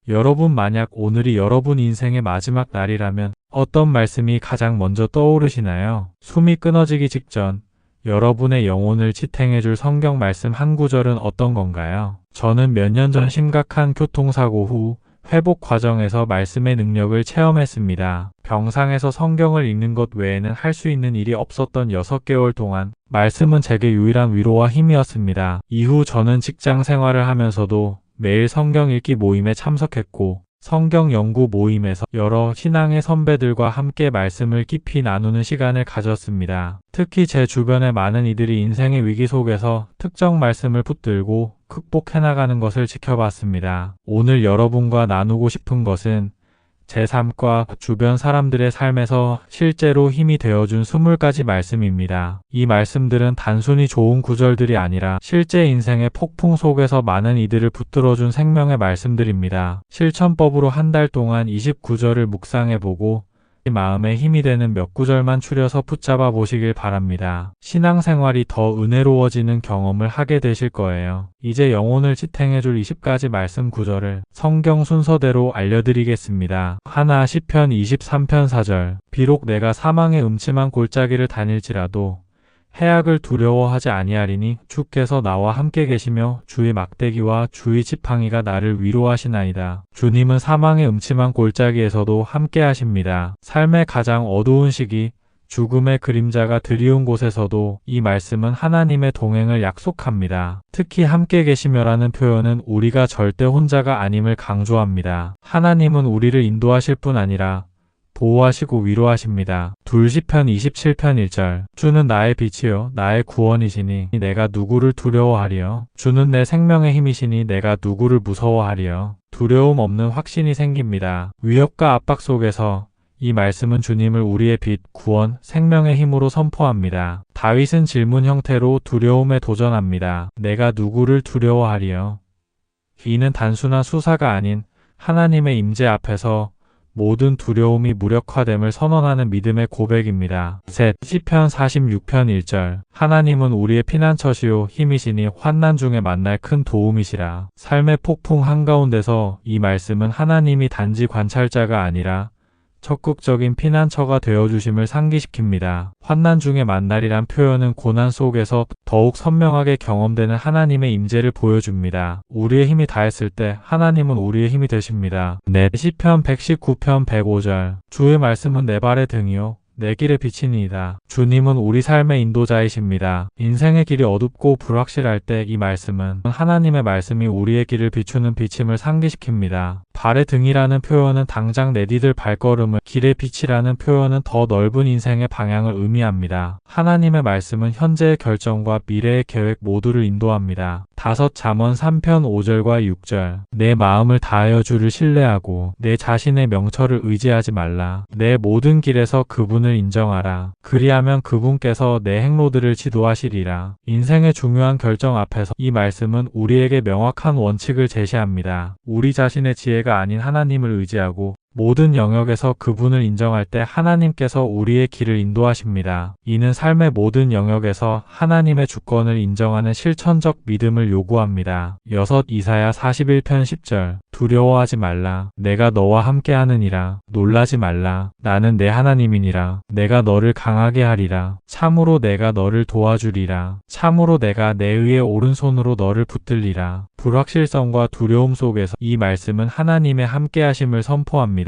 여러분 만약 오늘이 여러분 인생의 마지막 날이라면 어떤 말씀이 가장 먼저 떠오르시나요? 숨이 끊어지기 직전 여러분의 영혼을 지탱해줄 성경 말씀 한 구절은 어떤 건가요? 저는 몇 년 전 심각한 교통사고 후 회복 과정에서 말씀의 능력을 체험했습니다. 병상에서 성경을 읽는 것 외에는 할 수 있는 일이 없었던 6개월 동안 말씀은 제게 유일한 위로와 힘이었습니다. 이후 저는 직장 생활을 하면서도 매일 성경 읽기 모임에 참석했고 성경 연구 모임에서 여러 신앙의 선배들과 함께 말씀을 깊이 나누는 시간을 가졌습니다. 특히 제 주변의 많은 이들이 인생의 위기 속에서 특정 말씀을 붙들고 극복해 나가는 것을 지켜봤습니다. 오늘 여러분과 나누고 싶은 것은 제 삶과 주변 사람들의 삶에서 실제로 힘이 되어준 20가지 말씀입니다. 이 말씀들은 단순히 좋은 구절들이 아니라 실제 인생의 폭풍 속에서 많은 이들을 붙들어준 생명의 말씀들입니다. 실천법으로 한 달 동안 29절을 묵상해보고 마음에 힘이 되는 몇 구절만 추려서 붙잡아 보시길 바랍니다. 신앙생활이 더 은혜로워지는 경험을 하게 되실 거예요. 이제 영혼을 지탱해줄 20가지 말씀 구절을 성경 순서대로 알려드리겠습니다. 하나 시편 23편 4절 비록 내가 사망의 음침한 골짜기를 다닐지라도 해악을 두려워하지 아니하리니 주께서 나와 함께 계시며 주의 막대기와 주의 지팡이가 나를 위로하시나이다. 주님은 사망의 음침한 골짜기에서도 함께 하십니다. 삶의 가장 어두운 시기, 죽음의 그림자가 드리운 곳에서도 이 말씀은 하나님의 동행을 약속합니다. 특히 함께 계시며라는 표현은 우리가 절대 혼자가 아님을 강조합니다. 하나님은 우리를 인도하실 뿐 아니라 보호하시고 위로하십니다. 시편 27편 1절 주는 나의 빛이요 나의 구원이시니 내가 누구를 두려워하리요. 주는 내 생명의 힘이시니 내가 누구를 무서워하리요. 두려움 없는 확신이 생깁니다. 위협과 압박 속에서 이 말씀은 주님을 우리의 빛, 구원, 생명의 힘으로 선포합니다. 다윗은 질문 형태로 두려움에 도전합니다. 내가 누구를 두려워하리요. 이는 단순한 수사가 아닌 하나님의 임재 앞에서 모든 두려움이 무력화됨을 선언하는 믿음의 고백입니다. 시편 46편 1절 하나님은 우리의 피난처시요 힘이시니 환난 중에 만날 큰 도움이시라. 삶의 폭풍 한가운데서 이 말씀은 하나님이 단지 관찰자가 아니라 적극적인 피난처가 되어주심을 상기시킵니다. 환난 중에 만날이란 표현은 고난 속에서 더욱 선명하게 경험되는 하나님의 임재를 보여줍니다. 우리의 힘이 다했을 때 하나님은 우리의 힘이 되십니다. 시편 119편 105절 주의 말씀은 내 발의 등이요 내 길의 빛이니이다. 주님은 우리 삶의 인도자이십니다. 인생의 길이 어둡고 불확실할 때 이 말씀은 하나님의 말씀이 우리의 길을 비추는 비침을 상기시킵니다. 발의 등이라는 표현은 당장 내디딜 발걸음을, 길의 빛이라는 표현은 더 넓은 인생의 방향을 의미합니다. 하나님의 말씀은 현재의 결정과 미래의 계획 모두를 인도합니다. 잠언 3편 5절과 6절 내 마음을 다하여 주를 신뢰하고 내 자신의 명철을 의지하지 말라. 내 모든 길에서 그분을 인정하라. 그리하면 그분께서 내 행로들을 지도하시리라. 인생의 중요한 결정 앞에서 이 말씀은 우리에게 명확한 원칙을 제시합니다. 우리 자신의 지혜가 아닌 하나님을 의지하고 모든 영역에서 그분을 인정할 때 하나님께서 우리의 길을 인도하십니다. 이는 삶의 모든 영역에서 하나님의 주권을 인정하는 실천적 믿음을 요구합니다. 이사야 41편 10절 두려워하지 말라. 내가 너와 함께하느니라. 놀라지 말라. 나는 내 하나님이니라. 내가 너를 강하게 하리라. 참으로 내가 너를 도와주리라. 참으로 내가 내 의의 오른손으로 너를 붙들리라. 불확실성과 두려움 속에서 이 말씀은 하나님의 함께하심을 선포합니다.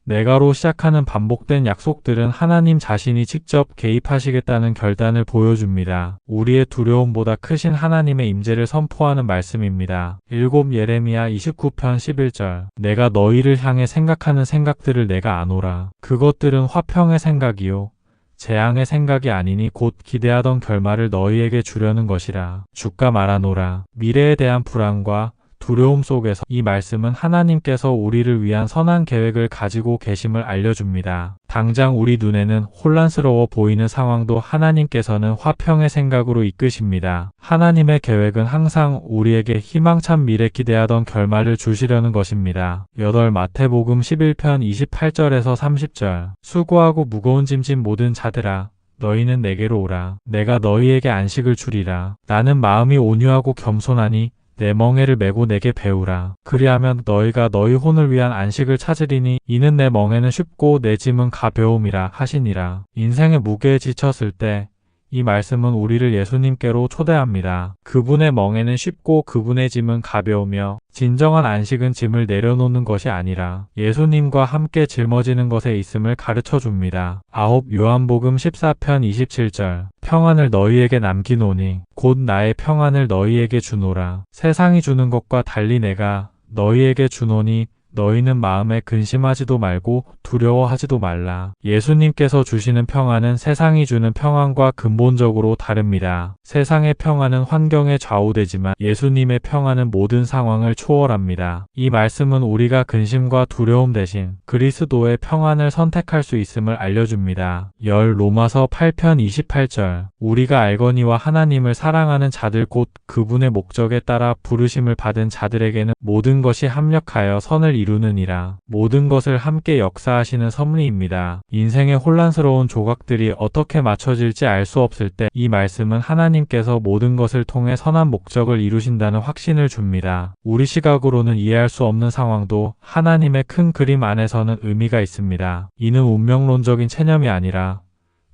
내가로 시작하는 반복된 약속들은 하나님 자신이 직접 개입하시겠다는 결단을 보여줍니다. 우리의 두려움보다 크신 하나님의 임재를 선포하는 말씀입니다. 예레미야 29편 11절 내가 너희를 향해 생각하는 생각들을 내가 아노라. 그것들은 화평의 생각이요 재앙의 생각이 아니니 곧 기대하던 결말을 너희에게 주려는 것이라. 주가 말하노라. 미래에 대한 불안과 두려움 속에서 이 말씀은 하나님께서 우리를 위한 선한 계획을 가지고 계심을 알려줍니다. 당장 우리 눈에는 혼란스러워 보이는 상황도 하나님께서는 화평의 생각으로 이끄십니다. 하나님의 계획은 항상 우리에게 희망찬 미래 기대하던 결말을 주시려는 것입니다. 마태복음 11편 28절에서 30절 수고하고 무거운 짐진 모든 자들아 너희는 내게로 오라. 내가 너희에게 안식을 주리라. 나는 마음이 온유하고 겸손하니 내 멍에를 메고 내게 배우라. 그리하면 너희가 너희 혼을 위한 안식을 찾으리니 이는 내 멍에는 쉽고 내 짐은 가벼움이라 하시니라. 인생의 무게에 지쳤을 때 이 말씀은 우리를 예수님께로 초대합니다. 그분의 멍에는 쉽고 그분의 짐은 가벼우며 진정한 안식은 짐을 내려놓는 것이 아니라 예수님과 함께 짊어지는 것에 있음을 가르쳐 줍니다. 9 요한복음 14편 27절 평안을 너희에게 남기노니 곧 나의 평안을 너희에게 주노라. 세상이 주는 것과 달리 내가 너희에게 주노니 너희는 마음에 근심하지도 말고 두려워하지도 말라. 예수님께서 주시는 평안은 세상이 주는 평안과 근본적으로 다릅니다. 세상의 평안은 환경에 좌우되지만 예수님의 평안은 모든 상황을 초월합니다. 이 말씀은 우리가 근심과 두려움 대신 그리스도의 평안을 선택할 수 있음을 알려줍니다. 로마서 8편 28절 우리가 알거니와 하나님을 사랑하는 자들 곧 그분의 목적에 따라 부르심을 받은 자들에게는 모든 것이 합력하여 선을 이루느니라. 모든 것을 함께 역사하시는 섭리입니다. 인생의 혼란스러운 조각들이 어떻게 맞춰질지 알 수 없을 때 이 말씀은 하나님께서 모든 것을 통해 선한 목적을 이루신다는 확신을 줍니다. 우리 시각으로는 이해할 수 없는 상황도 하나님의 큰 그림 안에서는 의미가 있습니다. 이는 운명론적인 체념이 아니라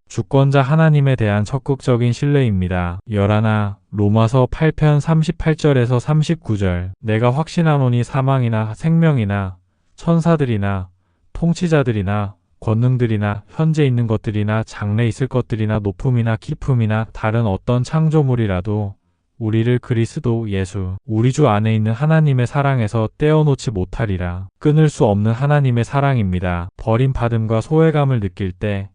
주권자 하나님에 대한 적극적인 신뢰입니다. 로마서 8편 38절에서 39절 내가 확신하노니 사망이나 생명이나 천사들이나 통치자들이나 권능들이나 현재 있는 것들이나 장래 있을 것들이나 높음이나 깊음이나 다른 어떤 창조물이라도 우리를 그리스도 예수 우리 주 안에 있는 하나님의 사랑에서 떼어놓지 못하리라. 끊을 수 없는 하나님의 사랑입니다. 버림받음과 소외감을 느낄 때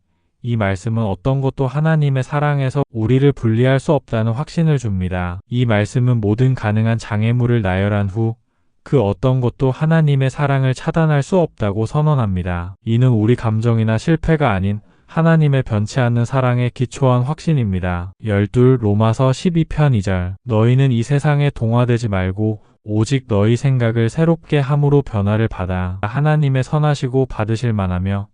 이 말씀은 어떤 것도 하나님의 사랑에서 우리를 분리할 수 없다는 확신을 줍니다. 이 말씀은 모든 가능한 장애물을 나열한 후 그 어떤 것도 하나님의 사랑을 차단할 수 없다고 선언합니다. 이는 우리 감정이나 실패가 아닌 하나님의 변치 않는 사랑에 기초한 확신입니다. 12 로마서 12편 2절 너희는 이 세상에 동화되지 말고 오직 너희 생각을 새롭게 함으로 변화를 받아 하나님의 선하시고 받으실 만하며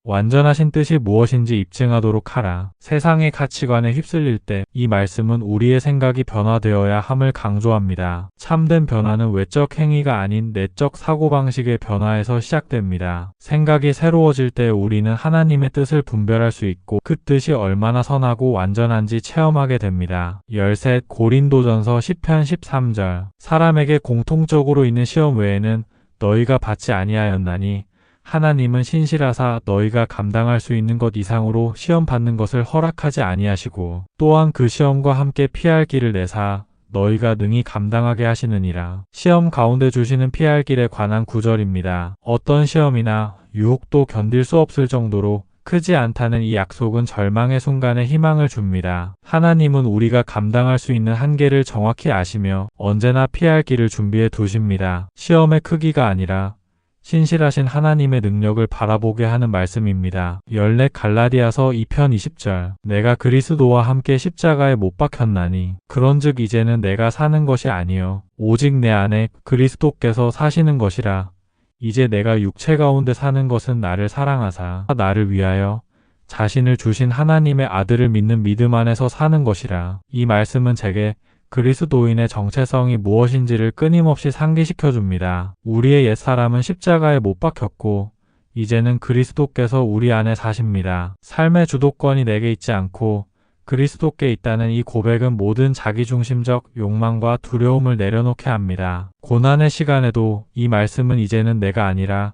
완전하신 뜻이 무엇인지 입증하도록 하라. 세상의 가치관에 휩쓸릴 때 이 말씀은 우리의 생각이 변화되어야 함을 강조합니다. 참된 변화는 외적 행위가 아닌 내적 사고방식의 변화에서 시작됩니다. 생각이 새로워질 때 우리는 하나님의 뜻을 분별할 수 있고 그 뜻이 얼마나 선하고 완전한지 체험하게 됩니다. 13 고린도전서 10편 13절 사람에게 공통적으로 있는 시험 외에는 너희가 받지 아니하였나니 하나님은 신실하사 너희가 감당할 수 있는 것 이상으로 시험 받는 것을 허락하지 아니하시고 또한 그 시험과 함께 피할 길을 내사 너희가 능히 감당하게 하시느니라. 시험 가운데 주시는 피할 길에 관한 구절입니다. 어떤 시험이나 유혹도 견딜 수 없을 정도로 크지 않다는 이 약속은 절망의 순간에 희망을 줍니다. 하나님은 우리가 감당할 수 있는 한계를 정확히 아시며 언제나 피할 길을 준비해 두십니다. 시험의 크기가 아니라 신실하신 하나님의 능력을 바라보게 하는 말씀입니다. 14 갈라디아서 2편 20절 내가 그리스도와 함께 십자가에 못 박혔나니 그런즉 이제는 내가 사는 것이 아니요 오직 내 안에 그리스도께서 사시는 것이라. 이제 내가 육체 가운데 사는 것은 나를 사랑하사 나를 위하여 자신을 주신 하나님의 아들을 믿는 믿음 안에서 사는 것이라. 이 말씀은 제게 그리스도인의 정체성이 무엇인지를 끊임없이 상기시켜 줍니다. 우리의 옛사람은 십자가에 못 박혔고 이제는 그리스도께서 우리 안에 사십니다. 삶의 주도권이 내게 있지 않고 그리스도께 있다는 이 고백은 모든 자기중심적 욕망과 두려움을 내려놓게 합니다. 고난의 시간에도 이 말씀은 이제는 내가 아니라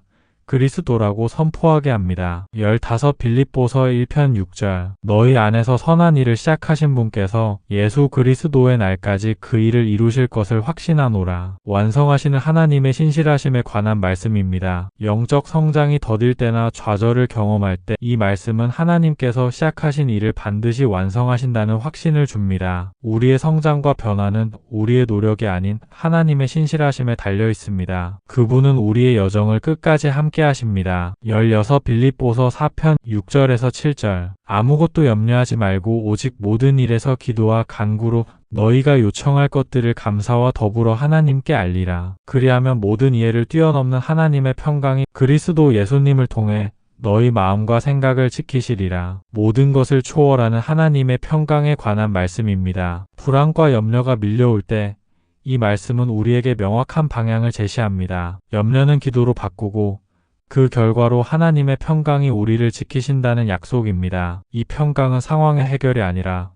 그리스도라고 선포하게 합니다. 15 빌립보서 1편 6절 너희 안에서 선한 일을 시작하신 분께서 예수 그리스도의 날까지 그 일을 이루실 것을 확신하노라. 완성하시는 하나님의 신실하심에 관한 말씀입니다. 영적 성장이 더딜 때나 좌절을 경험할 때 이 말씀은 하나님께서 시작하신 일을 반드시 완성하신다는 확신을 줍니다. 우리의 성장과 변화는 우리의 노력이 아닌 하나님의 신실하심에 달려 있습니다. 그분은 우리의 여정을 끝까지 함께 하십니다. 16 빌립보서 4편 6절에서 7절 아무것도 염려하지 말고 오직 모든 일에서 기도와 간구로 너희가 요청할 것들을 감사와 더불어 하나님께 알리라. 그리하면 모든 이해를 뛰어넘는 하나님의 평강이 그리스도 예수님을 통해 너희 마음과 생각을 지키시리라. 모든 것을 초월하는 하나님의 평강에 관한 말씀입니다. 불안과 염려가 밀려올 때 이 말씀은 우리에게 명확한 방향을 제시합니다. 염려는 기도로 바꾸고 그 결과로 하나님의 평강이 우리를 지키신다는 약속입니다. 이 평강은 상황의 해결이 아니라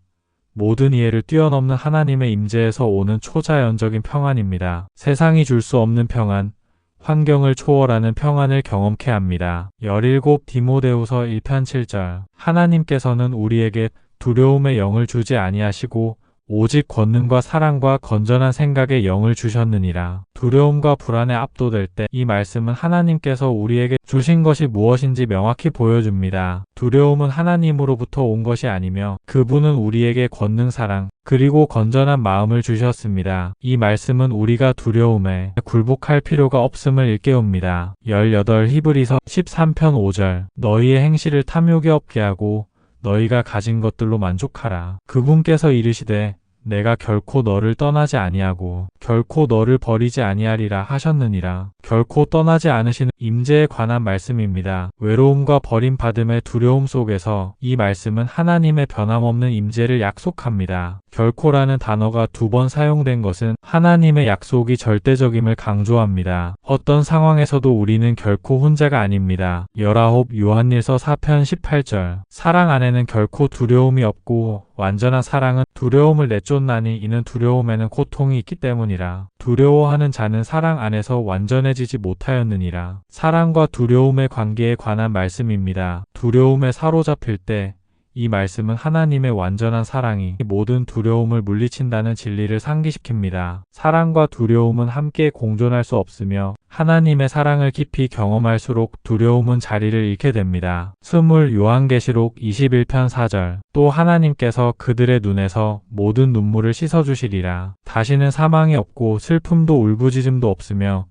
모든 이해를 뛰어넘는 하나님의 임재에서 오는 초자연적인 평안입니다. 세상이 줄 수 없는 평안, 환경을 초월하는 평안을 경험케 합니다. 17 디모데후서 1편 7절 하나님께서는 우리에게 두려움의 영을 주지 아니하시고 오직 권능과 사랑과 건전한 생각의 영을 주셨느니라. 두려움과 불안에 압도될 때 이 말씀은 하나님께서 우리에게 주신 것이 무엇인지 명확히 보여줍니다. 두려움은 하나님으로부터 온 것이 아니며 그분은 우리에게 권능, 사랑, 그리고 건전한 마음을 주셨습니다. 이 말씀은 우리가 두려움에 굴복할 필요가 없음을 일깨웁니다. 18 히브리서 13편 5절 너희의 행실을 탐욕이 없게 하고 너희가 가진 것들로 만족하라. 그분께서 이르시되 내가 결코 너를 떠나지 아니하고 결코 너를 버리지 아니하리라 하셨느니라. 결코 떠나지 않으시는 임재에 관한 말씀입니다. 외로움과 버림받음의 두려움 속에서 이 말씀은 하나님의 변함없는 임재를 약속합니다. 결코라는 단어가 2번 사용된 것은 하나님의 약속이 절대적임을 강조합니다. 어떤 상황에서도 우리는 결코 혼자가 아닙니다. 19 요한일서 4편 18절 사랑 안에는 결코 두려움이 없고 완전한 사랑은 두려움을 내쫓나니 이는 두려움에는 고통이 있기 때문이라. 두려워하는 자는 사랑 안에서 완전해지지 못하였느니라. 사랑과 두려움의 관계에 관한 말씀입니다. 두려움에 사로잡힐 때 이 말씀은 하나님의 완전한 사랑이 모든 두려움을 물리친다는 진리를 상기시킵니다. 사랑과 두려움은 함께 공존할 수 없으며 하나님의 사랑을 깊이 경험할수록 두려움은 자리를 잃게 됩니다. 스물 요한계시록 21편 4절 또 하나님께서 그들의 눈에서 모든 눈물을 씻어주시리라. 다시는 사망이 없고 슬픔도 울부짖음도 없으며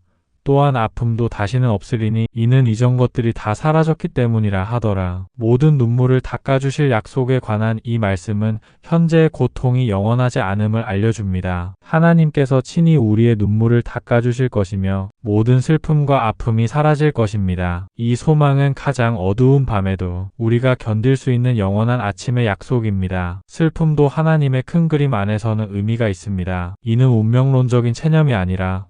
또한 아픔도 다시는 없으리니 이는 이전 것들이 다 사라졌기 때문이라 하더라. 모든 눈물을 닦아주실 약속에 관한 이 말씀은 현재의 고통이 영원하지 않음을 알려줍니다. 하나님께서 친히 우리의 눈물을 닦아주실 것이며 모든 슬픔과 아픔이 사라질 것입니다. 이 소망은 가장 어두운 밤에도 우리가 견딜 수 있는 영원한 아침의 약속입니다. 슬픔도 하나님의 큰 그림 안에서는 의미가 있습니다. 이는 운명론적인 체념이 아니라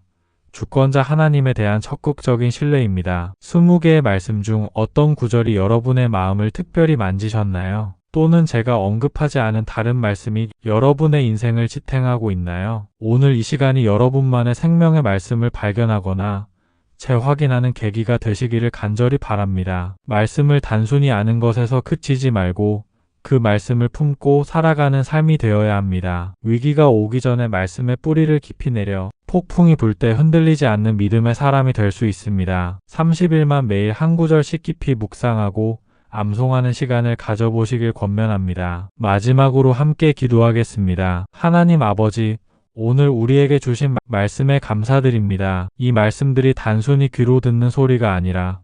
주권자 하나님에 대한 적극적인 신뢰입니다. 20개의 말씀 중 어떤 구절이 여러분의 마음을 특별히 만지셨나요? 또는 제가 언급하지 않은 다른 말씀이 여러분의 인생을 지탱하고 있나요? 오늘 이 시간이 여러분만의 생명의 말씀을 발견하거나 재확인하는 계기가 되시기를 간절히 바랍니다. 말씀을 단순히 아는 것에서 그치지 말고 그 말씀을 품고 살아가는 삶이 되어야 합니다. 위기가 오기 전에 말씀의 뿌리를 깊이 내려 폭풍이 불 때 흔들리지 않는 믿음의 사람이 될 수 있습니다. 30일만 매일 한 구절씩 깊이 묵상하고 암송하는 시간을 가져보시길 권면합니다. 마지막으로 함께 기도하겠습니다. 하나님 아버지, 오늘 우리에게 주신 말씀에 감사드립니다. 이 말씀들이 단순히 귀로 듣는 소리가 아니라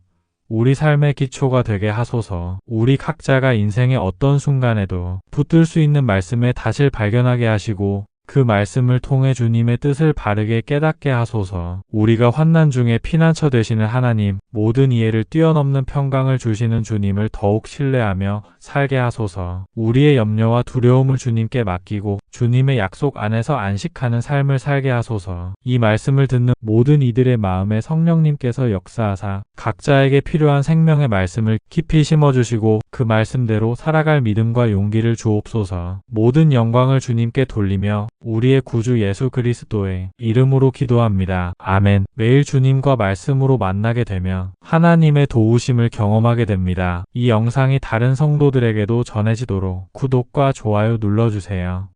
우리 삶의 기초가 되게 하소서. 우리 각자가 인생의 어떤 순간에도 붙들 수 있는 말씀의 닷을 발견하게 하시고 그 말씀을 통해 주님의 뜻을 바르게 깨닫게 하소서. 우리가 환난 중에 피난처 되시는 하나님, 모든 이해를 뛰어넘는 평강을 주시는 주님을 더욱 신뢰하며 살게 하소서. 우리의 염려와 두려움을 주님께 맡기고 주님의 약속 안에서 안식하는 삶을 살게 하소서. 이 말씀을 듣는 모든 이들의 마음에 성령님께서 역사하사 각자에게 필요한 생명의 말씀을 깊이 심어주시고 그 말씀대로 살아갈 믿음과 용기를 주옵소서. 모든 영광을 주님께 돌리며 우리의 구주 예수 그리스도의 이름으로 기도합니다. 아멘. 매일 주님과 말씀으로 만나게 되면 하나님의 도우심을 경험하게 됩니다. 이 영상이 다른 성도들에게도 전해지도록 구독과 좋아요 눌러주세요.